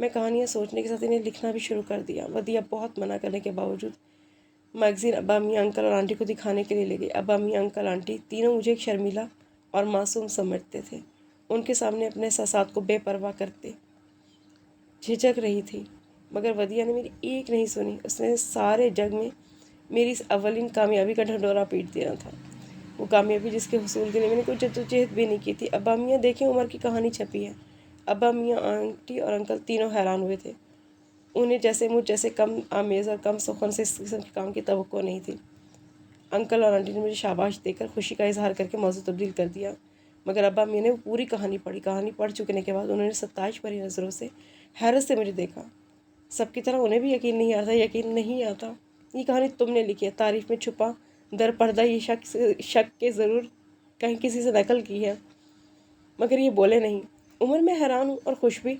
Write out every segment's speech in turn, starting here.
میں کہانیاں سوچنے کے ساتھ انہیں لکھنا بھی شروع کر دیا۔ ودیا بہت منع کرنے کے باوجود میگزین ابا میاں انکل اور آنٹی کو دکھانے کے لیے لے گئی۔ ابا میاں انکل آنٹی تینوں مجھے ایک شرمیلا اور معصوم سمجھتے تھے۔ ان کے سامنے اپنے احساسات کو بے پرواہ کرتے جھجک رہی تھی، مگر ودیا نے میری ایک نہیں سنی۔ اس نے سارے جگ میں میری اس اولین کامیابی کا ڈھنڈورا پیٹ دینا تھا، وہ کامیابی جس کے حصول کے لیے میں نے کوئی جدوجہد بھی نہیں کی تھی۔ ابا میاں دیکھیں، عمر کی کہانی چھپی ہے۔ ابا میاں آنٹی اور انکل تینوں حیران ہوئے تھے۔ انہیں جیسے مجھ جیسے کم آمیز اور کم سخن سے اس قسم کے کام کی توقع نہیں تھی۔ انکل اور آنٹی نے مجھے شاباش دے کر خوشی کا اظہار کر کے موضوع تبدیل کر دیا، مگر ابا میاں نے وہ پوری کہانی پڑھی۔ کہانی پڑھ چکنے کے بعد انہوں نے ستائش بھری نظروں سے حیرت سے مجھے دیکھا۔ سب کی طرح انہیں بھی یقین نہیں آتا یہ کہانی تم نے لکھی ہے۔ تعریف میں چھپا در پردہ یہ شک کہ ضرور کہیں کسی سے نقل کی ہے، مگر یہ بولے نہیں۔ عمر میں حیران ہوں اور خوش بھی۔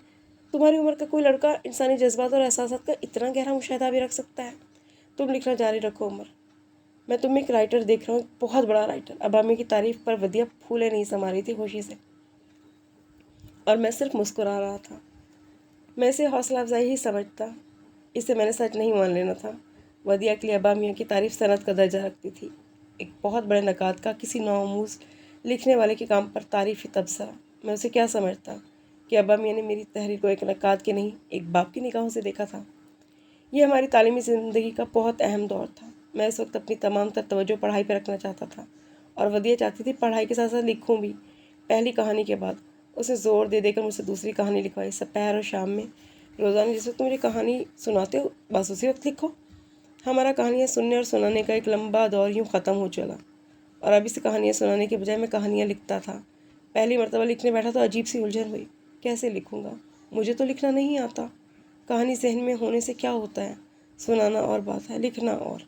تمہاری عمر کا کوئی لڑکا انسانی جذبات اور احساسات کا اتنا گہرا مشاہدہ بھی رکھ سکتا ہے؟ تم لکھنا جاری رکھو عمر، میں تم میں ایک رائٹر دیکھ رہا ہوں، ایک بہت بڑا رائٹر۔ ابا میاں کی تعریف پر ودیا پھولے نہیں سما رہی تھی خوشی سے، اور میں صرف مسکرا رہا تھا۔ میں اسے حوصلہ افزائی ہی سمجھتا، اسے میں نے سچ نہیں مان لینا تھا۔ ودیا کے لیے ابا میاں کی تعریف صنعت کا درجہ رکھتی تھی، ایک بہت بڑے نقاد کا کسی نوآموز لکھنے والے کے کام پر تعریفی تبصرہ۔ میں اسے کیا سمجھتا کہ ابا میاں نے میری تحریر کو ایک نقاد کے نہیں، ایک باپ کی نگاہوں سے دیکھا تھا۔ یہ ہماری تعلیمی زندگی کا بہت اہم دور تھا۔ میں اس وقت اپنی تمام تر توجہ پڑھائی پہ رکھنا چاہتا تھا، اور ودیا چاہتی تھی پڑھائی کے ساتھ ساتھ لکھوں بھی۔ پہلی کہانی کے بعد اس نے زور دے دے کر مجھ سے دوسری کہانی لکھوائی۔ سپہر اور شام میں روزانہ جس وقت مجھے کہانی سناتے ہو بس اسی وقت لکھو۔ ہمارا کہانیاں سننے اور سنانے کا ایک لمبا دور یوں ختم ہو چلا، اور ابھی سے کہانیاں سنانے کے بجائے میں کہانیاں لکھتا تھا۔ پہلی مرتبہ لکھنے بیٹھا تو عجیب سی الجھن ہوئی، کیسے لکھوں گا؟ مجھے تو لکھنا نہیں آتا۔ کہانی ذہن میں ہونے سے کیا ہوتا ہے، سنانا اور بات ہے، لکھنا اور۔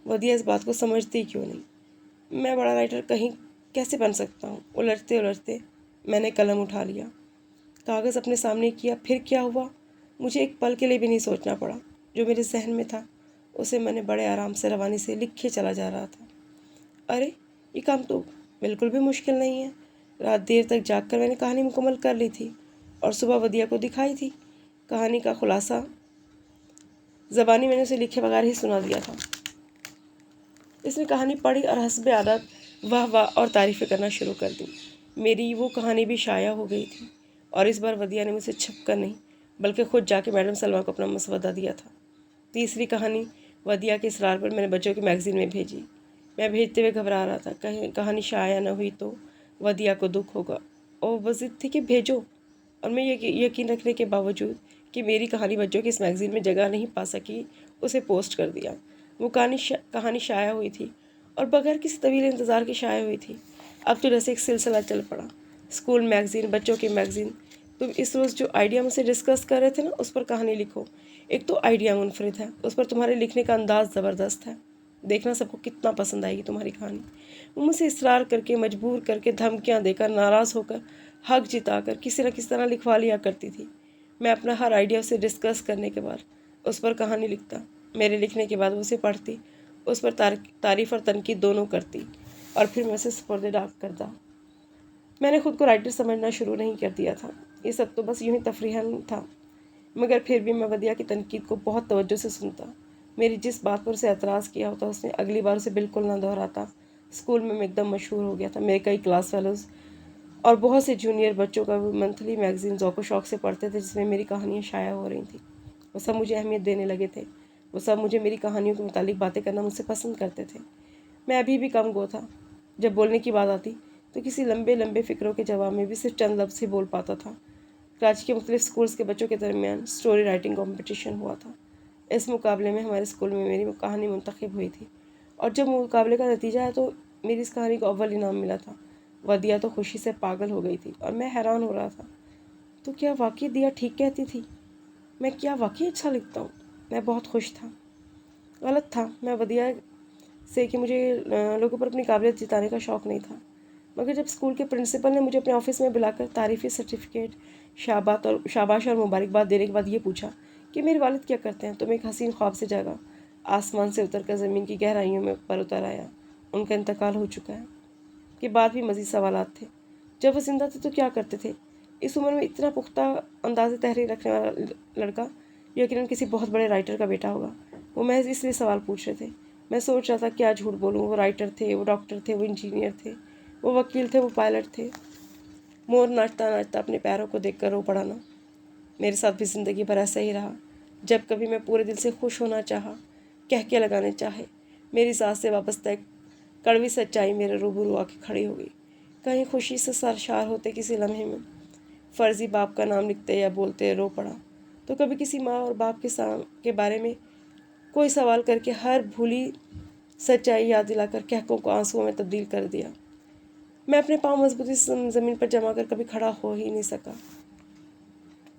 ودیا اس بات کو سمجھتی کیوں نہیں؟ میں بڑا رائٹر کہیں کیسے بن سکتا ہوں؟ الجھتے الجھتے میں نے قلم اٹھا لیا، کاغذ اپنے سامنے کیا۔ پھر کیا ہوا مجھے ایک پل کے لیے بھی نہیں سوچنا پڑا۔ جو میرے ذہن میں تھا اسے میں نے بڑے آرام سے روانی سے لکھے چلا جا رہا تھا۔ ارے یہ کام تو بالکل بھی مشکل نہیں ہے۔ رات دیر تک جاگ کر میں نے کہانی مکمل کر لی تھی اور صبح ودیا کو دکھائی تھی۔ کہانی کا خلاصہ زبانی میں نے اسے لکھے بغیر ہی سنا دیا تھا۔ اس نے کہانی پڑھی اور حسب عادت واہ واہ اور تعریفیں کرنا شروع کر دی۔ میری وہ کہانی بھی شائع ہو گئی تھی، اور اس بار ودیا نے مجھ سے چھپ کر نہیں بلکہ خود جا کے میڈم سلمیٰ کو اپنا مسودہ دیا تھا۔ تیسری کہانی ودیا کے اصرار پر میں نے بچوں کی میگزین میں بھیجی۔ میں بھیجتے ہوئے گھبرا رہا تھا، کہیں کہانی شائع نہ ہوئی تو ودیا کو دکھ ہوگا، اور وہ ضد تھی کہ بھیجو۔ اور میں یقین رکھنے کے باوجود کہ میری کہانی بچوں کی اس میگزین میں جگہ نہیں پا سکی، اسے پوسٹ کر دیا۔ وہ کہانی شائع ہوئی تھی، اور بغیر کسی طویل انتظار کے شائع ہوئی تھی۔ اب تو جیسے ایک سلسلہ چل پڑا، اسکول میگزین، بچوں کی میگزین۔ تم اس روز جو آئیڈیا مجھ سے ڈسکس کر رہے تھے نا، اس پر کہانی لکھو۔ ایک تو آئیڈیا منفرد ہے، اس پر تمہارے لکھنے کا انداز زبردست ہے، دیکھنا سب کو کتنا پسند آئے گی تمہاری کہانی۔ وہ مجھ سے اصرار کر کے، مجبور کر کے، دھمکیاں دے کر، ناراض ہو کر، حق جتا کر کسی نہ کسی طرح لکھوا لیا کرتی تھی۔ میں اپنا ہر آئیڈیا اسے ڈسکس کرنے کے بعد اس پر کہانی لکھتا۔ میرے لکھنے کے بعد وہ اسے پڑھتی، اس پر تعریف اور تنقید دونوں کرتی، اور پھر میں اسے سپرد ڈاک کرتا۔ میں نے خود کو رائٹر سمجھنا شروع نہیں کر دیا تھا، یہ سب تو بس یوں ہی تفریحاً تھا، مگر پھر بھی میں ودیا کی تنقید کو بہت توجہ سے سنتا۔ میری جس بات پر اسے اعتراض کیا ہوتا اس نے اگلی بار اسے بالکل نہ دہراتا۔ اسکول میں ایک دم مشہور ہو گیا تھا۔ میرے کئی کلاس فیلوز اور بہت سے جونیئر بچوں کا وہ منتھلی میگزین ذوق و شوق سے پڑھتے تھے جس میں میری کہانیاں شائع ہو رہی تھیں۔ وہ سب مجھے اہمیت دینے لگے تھے، وہ سب مجھے میری کہانیوں کے متعلق باتیں کرنا مجھ سے پسند کرتے تھے۔ میں ابھی بھی کم گو تھا، جب بولنے کی بات آتی تو کسی لمبے لمبے فکروں کے جواب میں بھی صرف چند لفظ ہی بول پاتا تھا۔ کراچی کے مختلف اسکولز کے بچوں کے درمیان سٹوری رائٹنگ کمپٹیشن ہوا تھا۔ اس مقابلے میں ہمارے اسکول میں میری کہانی منتخب ہوئی تھی، اور جب مقابلے کا نتیجہ آیا تو میری اس کہانی کو اول انعام ملا تھا۔ ودیا تو خوشی سے پاگل ہو گئی تھی، اور میں حیران ہو رہا تھا، تو کیا واقعی دیا ٹھیک کہتی تھی؟ میں کیا واقعی اچھا لکھتا ہوں؟ میں بہت خوش تھا۔ غلط تھا میں ودیا سے کہ مجھے لوگوں پر اپنی قابلیت جتانے کا شوق نہیں تھا، مگر جب اسکول کے پرنسپل نے مجھے اپنے آفس میں بلا کر تعریفی سرٹیفکیٹ، شاباش اور مبارکباد دینے کے بعد یہ پوچھا کہ میرے والد کیا کرتے ہیں، تو میں ایک حسین خواب سے جاگا، آسمان سے اتر کر زمین کی گہرائیوں میں پر اتر آیا۔ ان کا انتقال ہو چکا ہے۔ کے بعد بھی مزید سوالات تھے۔ جب وہ زندہ تھے تو کیا کرتے تھے؟ اس عمر میں اتنا پختہ انداز تحریر رکھنے والا لڑکا یقیناً کسی بہت بڑے رائٹر کا بیٹا ہوگا۔ وہ محض اس لیے سوال پوچھ رہے تھے۔ میں سوچ رہا تھا کیا جھوٹ بولوں، وہ رائٹر تھے، وہ ڈاکٹر تھے، وہ انجینئر تھے، وہ وکیل تھے، وہ پائلٹ تھے۔ مور ناچتا ناچتا اپنے پیروں کو دیکھ کر رو پڑا نا۔ میرے ساتھ بھی زندگی بھر ایسا ہی رہا۔ جب کبھی میں پورے دل سے خوش ہونا چاہا، کہکے لگانے چاہے، میری ذات سے وابستہ ایک کڑوی سچائی میرے روبرو آ کے کھڑی ہو گئی۔ کہیں خوشی سے سرشار ہوتے کسی لمحے میں فرضی باپ کا نام لکھتے یا بولتے رو پڑا، تو کبھی کسی ماں اور باپ کے بارے میں کوئی سوال کر کے ہر بھولی سچائی یاد دلا کر کہکوں کو آنسوؤں میں تبدیل کر دیا۔ میں اپنے پاؤں مضبوطی سے زمین پر جما کر کبھی کھڑا ہو ہی نہیں سکا۔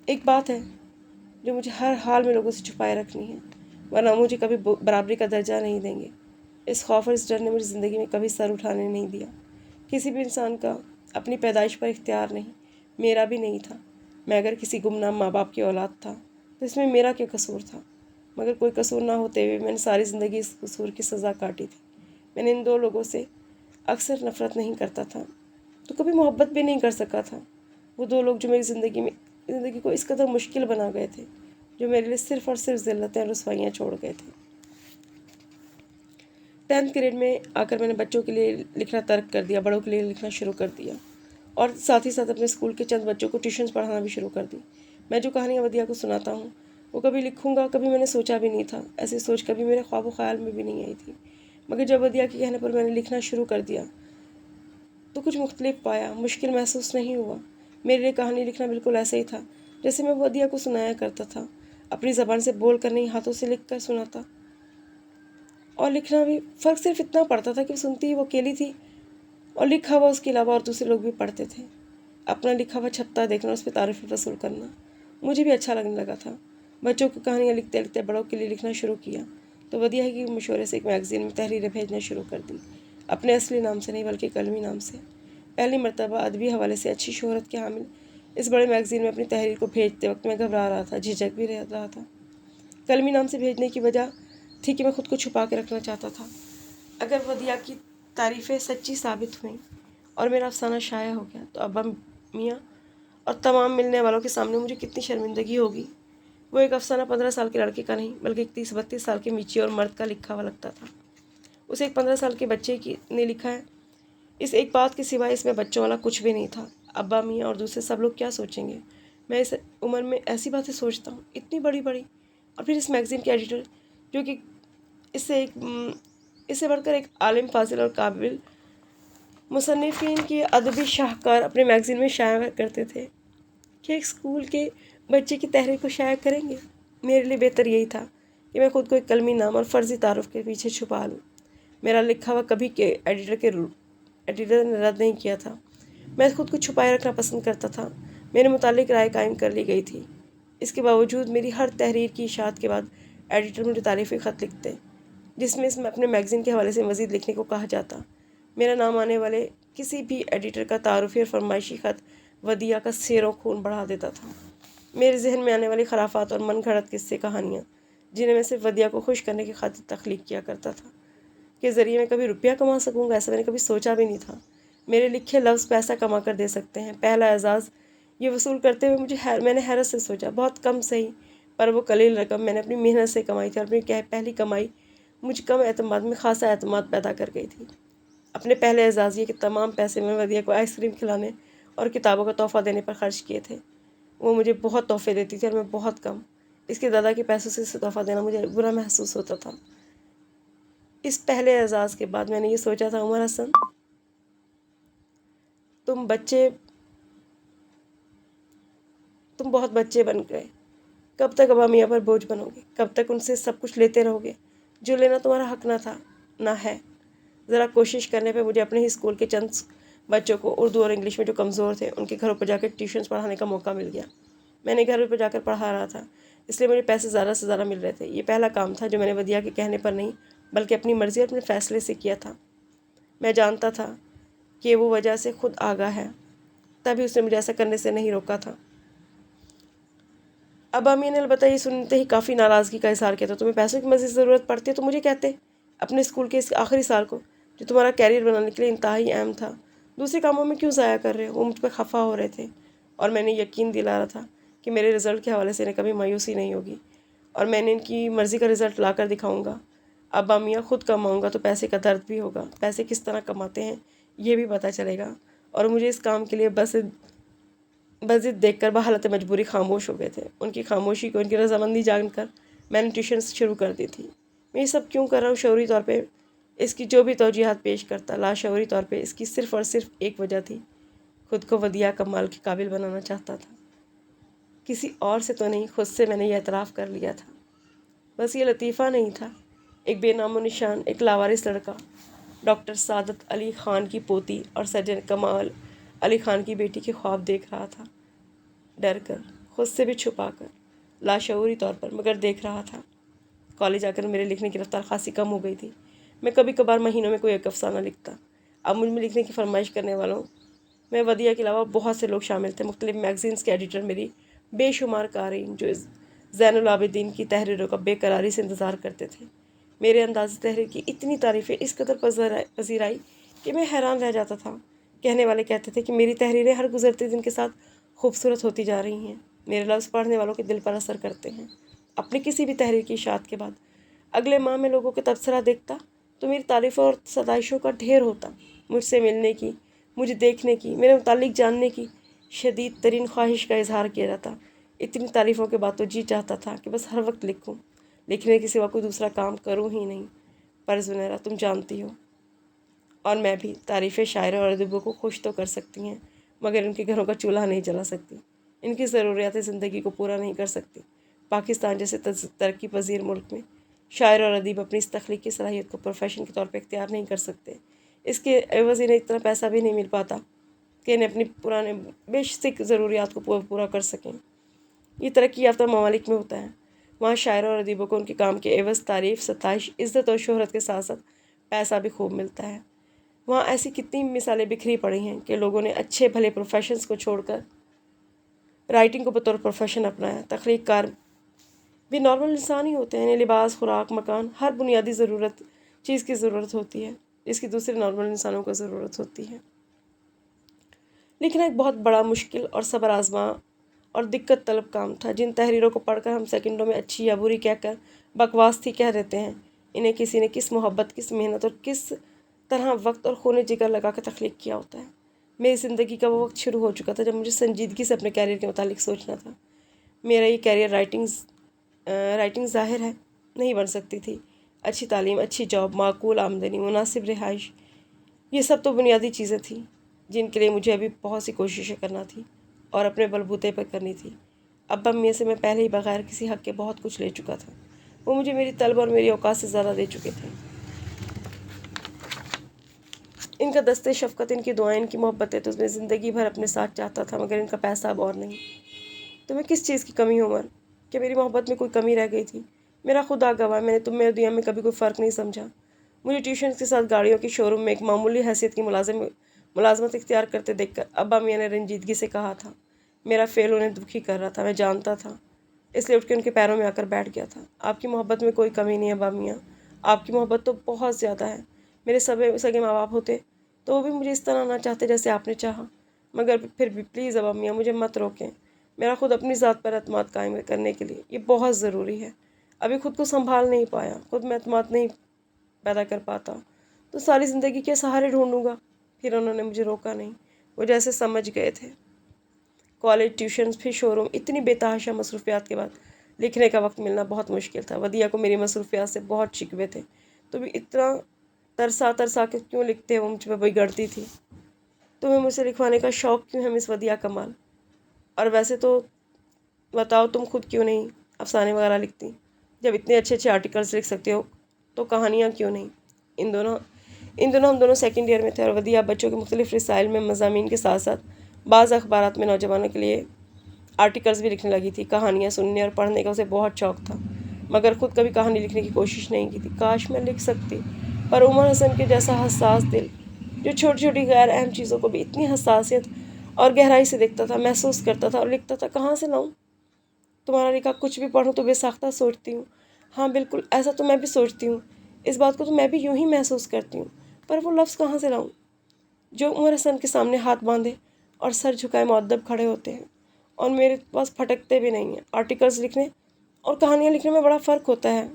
ایک بات ہے جو مجھے ہر حال میں لوگوں سے چھپائے رکھنی ہے، ورنہ مجھے کبھی برابری کا درجہ نہیں دیں گے۔ اس خوف اور اس ڈر نے مجھے زندگی میں کبھی سر اٹھانے نہیں دیا۔ کسی بھی انسان کا اپنی پیدائش پر اختیار نہیں، میرا بھی نہیں تھا۔ میں اگر کسی گمنام ماں باپ کی اولاد تھا تو اس میں میرا کیا قصور تھا؟ مگر کوئی قصور نہ ہوتے ہوئے میں نے ساری زندگی اس قصور کی سزا کاٹی تھی۔ میں نے ان دو لوگوں سے اکثر نفرت نہیں کرتا تھا تو کبھی محبت بھی نہیں کر سکا تھا۔ وہ دو لوگ جو میری زندگی کو اس قدر مشکل بنا گئے تھے، جو میرے لیے صرف اور صرف ذلتیں اور رسوائیاں چھوڑ گئے تھے۔ 10th گریڈ میں آ کر میں نے بچوں کے لیے لکھنا ترک کر دیا، بڑوں کے لیے لکھنا شروع کر دیا، اور ساتھ ہی ساتھ اپنے اسکول کے چند بچوں کو ٹیوشنز پڑھانا بھی شروع کر دی۔ میں جو کہانیاں ودیا کو سناتا ہوں وہ کبھی لکھوں گا کبھی میں نے سوچا بھی نہیں تھا۔ ایسی سوچ کبھی میرے خواب و خیال میں بھی نہیں آئی تھی، مگر جب ودیا کے کہنے پر میں نے لکھنا شروع کر دیا تو کچھ مختلف پایا۔ مشکل محسوس نہیں ہوا۔ میرے لیے کہانی لکھنا بالکل ایسا ہی تھا جیسے میں ودیا کو سنایا کرتا تھا، اپنی زبان سے بول کر نہیں، ہاتھوں سے لکھ کر سناتا۔ اور لکھنا بھی فرق صرف اتنا پڑتا تھا کہ سنتی وہ اکیلی تھی اور لکھا ہوا اس کے علاوہ اور دوسرے لوگ بھی پڑھتے تھے۔ اپنا لکھا ہوا چھپتا دیکھنا، اس پہ تعریفیں وصول کرنا مجھے بھی اچھا لگنے لگا تھا۔ بچوں کی کہانیاں لکھتے لکھتے بڑوں کے لیے لکھنا شروع کیا تو ودیا کے مشورے سے ایک میگزین میں تحریریں بھیجنا شروع کر دی، اپنے اصلی نام سے نہیں بلکہ قلمی نام سے۔ پہلی مرتبہ ادبی حوالے سے اچھی شہرت کے حامل اس بڑے میگزین میں اپنی تحریر کو بھیجتے وقت میں گھبرا رہا تھا، جھجک بھی رہا تھا۔ قلمی نام سے بھیجنے کی وجہ تھی کہ میں خود کو چھپا کے رکھنا چاہتا تھا۔ اگر ودیا کی تعریفیں سچی ثابت ہوئیں اور میرا افسانہ شائع ہو گیا تو ابا میاں اور تمام ملنے والوں کے سامنے مجھے کتنی شرمندگی ہوگی۔ وہ ایک افسانہ 15 سال کے لڑکے کا نہیں بلکہ ایک 30-32 سال کے میچی اور مرد کا لکھا ہوا لگتا تھا۔ اسے ایک 15 سال کے بچے نے لکھا ہے۔ اس ایک بات کے سوائے اس میں بچوں والا کچھ بھی نہیں تھا۔ ابا میاں اور دوسرے سب لوگ کیا سوچیں گے؟ میں اس عمر میں ایسی باتیں سوچتا ہوں، اتنی بڑی بڑی، اور پھر اس میگزین کے ایڈیٹر جو کہ اس سے بڑھ کر ایک عالم فاضل اور قابل مصنفین کی ادبی شاہکار اپنے میگزین میں شائع کرتے تھے کہ ایک اسکول کے بچے کی تحریر کو شائع کریں گے۔ میرے لیے بہتر یہی تھا کہ میں خود کو ایک قلمی نام اور فرضی تعارف کے پیچھے چھپا لوں۔ میرا لکھا ہوا کبھی کے ایڈیٹر نے رد نہیں کیا تھا۔ میں خود کو چھپائے رکھنا پسند کرتا تھا۔ میرے متعلق رائے قائم کر لی گئی تھی۔ اس کے باوجود میری ہر تحریر کی اشاعت کے بعد ایڈیٹر مجھے تعریفی خط لکھتے جس میں اپنے میگزین کے حوالے سے مزید لکھنے کو کہا جاتا۔ میرا نام آنے والے کسی بھی ایڈیٹر کا تعارفی اور فرمائشی خط ودیا کا سیر و خون بڑھا دیتا تھا۔ میرے ذہن میں آنے والی خرافات اور من گھڑت قصے کہانیاں جنہیں میں صرف ودیا کو خوش کرنے کی خاطر تخلیق کیا کرتا تھا کے ذریعے میں کبھی روپیہ کما سکوں گا، ایسا میں نے کبھی سوچا بھی نہیں تھا۔ میرے لکھے لفظ پیسہ کما کر دے سکتے ہیں۔ پہلا اعزاز یہ وصول کرتے ہوئے میں نے حیرت سے سوچا، بہت کم صحیح پر وہ قلیل رقم میں نے اپنی محنت سے کمائی تھی، اور اپنی پہلی کمائی مجھ کم اعتماد میں خاصا اعتماد پیدا کر گئی تھی۔ اپنے پہلے اعزاز یہ کہ تمام پیسے میں ودیا کو آئس کریم کھلانے اور کتابوں کا تحفہ دینے پر خرچ کیے تھے۔ وہ مجھے بہت تحفے دیتی تھی اور میں بہت کم۔ اس کے دادا کے پیسوں سے اسے تحفہ دینا مجھے برا محسوس ہوتا تھا۔ اس پہلے اعزاز کے بعد میں نے یہ سوچا تھا، عمر حسن تم بہت بچے بن گئے۔ کب تک ابا میاں پر بوجھ بنو گے؟ کب تک ان سے سب کچھ لیتے رہو گے جو لینا تمہارا حق نہ تھا، نہ ہے؟ ذرا کوشش کرنے پہ مجھے اپنے ہی اسکول کے چند بچوں کو اردو اور انگلش میں جو کمزور تھے ان کے گھروں پر جا کر ٹیوشنز پڑھانے کا موقع مل گیا۔ میں نے گھروں پر جا کر پڑھا رہا تھا، اس لیے مجھے پیسے زیادہ سے زیادہ مل رہے تھے۔ یہ پہلا کام تھا جو میں نے ودیا کے کہنے پر نہیں بلکہ اپنی مرضی اور اپنے فیصلے سے کیا تھا۔ میں جانتا تھا کہ وہ وجہ سے خود آگاہ ہے، تبھی اس نے مجھے ایسا کرنے سے نہیں روکا تھا۔ ابا امی نے البتہ یہ سنتے ہی کافی ناراضگی کا اظہار کیا تھا۔ تمہیں پیسوں کی مزید ضرورت پڑتی ہے تو مجھے کہتے اپنے اسکول کے اس آخری سال کو جو تمہارا کیریئر بنانے کے لیے انتہائی اہم تھا دوسرے کاموں میں کیوں ضائع کر رہے ہو؟ وہ مجھ پہ خفا ہو رہے تھے اور میں نے یقین دلا رہا تھا کہ میرے رزلٹ کے حوالے سے انہیں کبھی مایوسی نہیں ہوگی اور میں نے ان کی مرضی کا رزلٹ لا کر دکھاؤں گا۔ ابا میاں خود کماؤں گا تو پیسے کا درد بھی ہوگا، پیسے کس طرح کماتے ہیں یہ بھی پتہ چلے گا، اور مجھے اس کام کے لیے بس ضد دیکھ کر بحالت مجبوری خاموش ہو گئے تھے۔ ان کی خاموشی کو ان کی رضامندی جان کر میں نے ٹیوشنز شروع کر دی تھی۔ میں یہ سب کیوں کر رہا ہوں؟ شعوری طور پہ اس کی جو بھی توجیہات پیش کرتا، لاشعوری طور پہ اس کی صرف اور صرف ایک وجہ تھی، خود کو ودیعہ کمال کے قابل بنانا چاہتا تھا۔ کسی اور سے تو نہیں، خود سے میں نے یہ اعتراف کر لیا تھا۔ بس یہ لطیفہ نہیں تھا، ایک بے نام و نشان، ایک لاوارث لڑکا، ڈاکٹر سعادت علی خان کی پوتی اور سرجن کمال علی خان کی بیٹی کے خواب دیکھ رہا تھا، ڈر کر، خود سے بھی چھپا کر، لاشعوری طور پر، مگر دیکھ رہا تھا۔ کالج آ کر میرے لکھنے کی رفتار خاصی کم ہو گئی تھی۔ میں کبھی کبھار مہینوں میں کوئی ایک افسانہ لکھتا۔ اب مجھ میں لکھنے کی فرمائش کرنے والوں میں ودیعہ کے علاوہ بہت سے لوگ شامل تھے۔ مختلف میگزینز کے ایڈیٹر میری بے شمار قارئین جو زین العابدین کی تحریروں کا بے قراری سے انتظار کرتے تھے، میرے انداز تحریر کی اتنی تعریفیں اس قدر پذیر آئی کہ میں حیران رہ جاتا تھا۔ کہنے والے کہتے تھے کہ میری تحریریں ہر گزرتے دن کے ساتھ خوبصورت ہوتی جا رہی ہیں، میرے لفظ پڑھنے والوں کے دل پر اثر کرتے ہیں۔ اپنی کسی بھی تحریر کی اشاعت کے بعد اگلے ماہ میں لوگوں کے تبصرہ دیکھتا تو میری تعریفوں اور ستائشوں کا ڈھیر ہوتا۔ مجھ سے ملنے کی، مجھے دیکھنے کی، میرے متعلق جاننے کی شدید ترین خواہش کا اظہار کیا جاتا۔ اتنی تعریفوں کے بعد تو جی چاہتا تھا کہ بس ہر وقت لکھوں، لکھنے کے سوا کوئی دوسرا کام کروں ہی نہیں۔ پر زنیرہ، تم جانتی ہو اور میں بھی، تعریفیں شاعروں اور ادیبوں کو خوش تو کر سکتی ہیں مگر ان کے گھروں کا چولہا نہیں جلا سکتی، ان کی ضروریات زندگی کو پورا نہیں کر سکتی۔ پاکستان جیسے ترقی پذیر ملک میں شاعر اور ادیب اپنی اس تخلیقی صلاحیت کو پروفیشن کے طور پہ اختیار نہیں کر سکتے۔ اس کے عوض انہیں اتنا پیسہ بھی نہیں مل پاتا کہ انہیں اپنی پرانے بیسک ضروریات کو پورا کر سکیں۔ یہ ترقی یافتہ ممالک میں ہوتا ہے، وہاں شاعروں اور ادیبوں کو ان کے کام کے عوض تعریف، ستائش، عزت اور شہرت کے ساتھ ساتھ پیسہ بھی خوب ملتا ہے۔ وہاں ایسی کتنی مثالیں بکھری پڑی ہیں کہ لوگوں نے اچھے بھلے پروفیشنز کو چھوڑ کر رائٹنگ کو بطور پروفیشن اپنایا۔ تخلیق کار بھی نارمل انسان ہی ہوتے ہیں، انہیں لباس، خوراک، مکان، ہر بنیادی چیز کی ضرورت ہوتی ہے جس کی دوسرے نارمل انسانوں کو ضرورت ہوتی ہے۔ لکھنا ایک بہت بڑا، مشکل اور صبر آزما اور دقت طلب کام تھا۔ جن تحریروں کو پڑھ کر ہم سیکنڈوں میں اچھی یا بری کہہ کر بکواس تھی کہہ دیتے ہیں، انہیں کسی نے کس محبت، کس محنت اور کس طرح وقت اور خون جگر لگا کر تخلیق کیا ہوتا ہے۔ میری زندگی کا وہ وقت شروع ہو چکا تھا جب مجھے سنجیدگی سے اپنے کیریئر کے متعلق سوچنا تھا۔ میرا یہ کیریئر رائٹنگ ظاہر ہے نہیں بن سکتی تھی۔ اچھی تعلیم، اچھی جاب، معقول آمدنی، مناسب رہائش، یہ سب تو بنیادی چیزیں تھیں جن کے لیے مجھے ابھی بہت سی کوششیں کرنا تھی اور اپنے بلبوتے پر کرنی تھی۔ ابا میاں سے میں پہلے ہی بغیر کسی حق کے بہت کچھ لے چکا تھا، وہ مجھے میری طلب اور میری اوقات سے زیادہ دے چکے تھے۔ ان کا دست شفقت، ان کی دعائیں، ان کی محبتیں تو میں زندگی بھر اپنے ساتھ چاہتا تھا، مگر ان کا پیسہ اب اور نہیں۔ تمہیں کس چیز کی کمی ہے عمر؟ کہ میری محبت میں کوئی کمی رہ گئی تھی؟ میرا خدا گواہ، میں نے تم میں اور دنیا میں کبھی کوئی فرق نہیں سمجھا۔ مجھے ٹیوشنز کے ساتھ گاڑیوں کی شو روم میں ایک معمولی حیثیت کی ملازمت اختیار کرتے دیکھ کر ابا میاں نے رنجیدگی سے کہا تھا۔ میرا فیل انہیں دکھی کر رہا تھا، میں جانتا تھا، اس لیے اٹھ کے ان کے پیروں میں آ کر بیٹھ گیا تھا۔ آپ کی محبت میں کوئی کمی نہیں ہے ابا میاں، آپ کی محبت تو بہت زیادہ ہے۔ میرے سگے ماں باپ ہوتے تو وہ بھی مجھے اس طرح نہ چاہتے جیسے آپ نے چاہا، مگر پھر بھی پلیز ابا میاں مجھے مت روکیں۔ میرا خود اپنی ذات پر اعتماد قائم کرنے کے لیے یہ بہت ضروری ہے۔ ابھی خود کو سنبھال نہیں پایا، خود میں اعتماد نہیں پیدا کر پاتا تو ساری زندگی کے سہارے ڈھونڈوں گا۔ پھر انہوں نے مجھے روکا نہیں، وہ جیسے سمجھ گئے تھے۔ کالج، ٹیوشنز، پھر شو روم، اتنی بے تحاشا مصروفیات کے بعد لکھنے کا وقت ملنا بہت مشکل تھا۔ ودیعہ کو میری مصروفیات سے بہت شکوے تھے، تو بھی اتنا ترسا کے کیوں لکھتے ہو، مجھ پہ بگڑتی تھی۔ تمہیں مجھ سے لکھوانے کا شوق کیوں ہے مس ودیعہ کمال؟ اور ویسے تو بتاؤ، تم خود کیوں نہیں افسانے وغیرہ لکھتی؟ جب اتنے اچھے اچھے آرٹیکلز لکھ سکتے ہو تو کہانیاں کیوں نہیں؟ ان دنوں ہم دونوں سیکنڈ ایئر میں تھے اور ودیعہ بچوں کے مختلف رسائل میں مضامین کے ساتھ ساتھ بعض اخبارات میں نوجوانوں کے لیے آرٹیکلز بھی لکھنے لگی تھی۔ کہانیاں سننے اور پڑھنے کا اسے بہت شوق تھا، مگر خود کبھی کہانی لکھنے کی کوشش نہیں کی تھی۔ کاش میں لکھ سکتی، پر عمر حسن کے جیسا حساس دل، جو چھوٹی چھوٹی غیر اہم چیزوں کو بھی اتنی حساسیت اور گہرائی سے دیکھتا تھا، محسوس کرتا تھا اور لکھتا تھا، کہاں سے لاؤں؟ تمہارا لکھا کچھ بھی پڑھوں تو بے ساختہ سوچتی ہوں، ہاں بالکل ایسا تو میں بھی سوچتی ہوں، اس بات کو تو میں بھی یوں ہی محسوس کرتی ہوں، پر وہ لفظ کہاں سے لاؤں جو عمر حسن کے سامنے ہاتھ باندھے اور سر جھکائے مؤدب کھڑے ہوتے ہیں، اور میرے پاس پھٹکتے بھی نہیں ہیں۔ آرٹیکلز لکھنے اور کہانیاں لکھنے میں بڑا فرق ہوتا ہے۔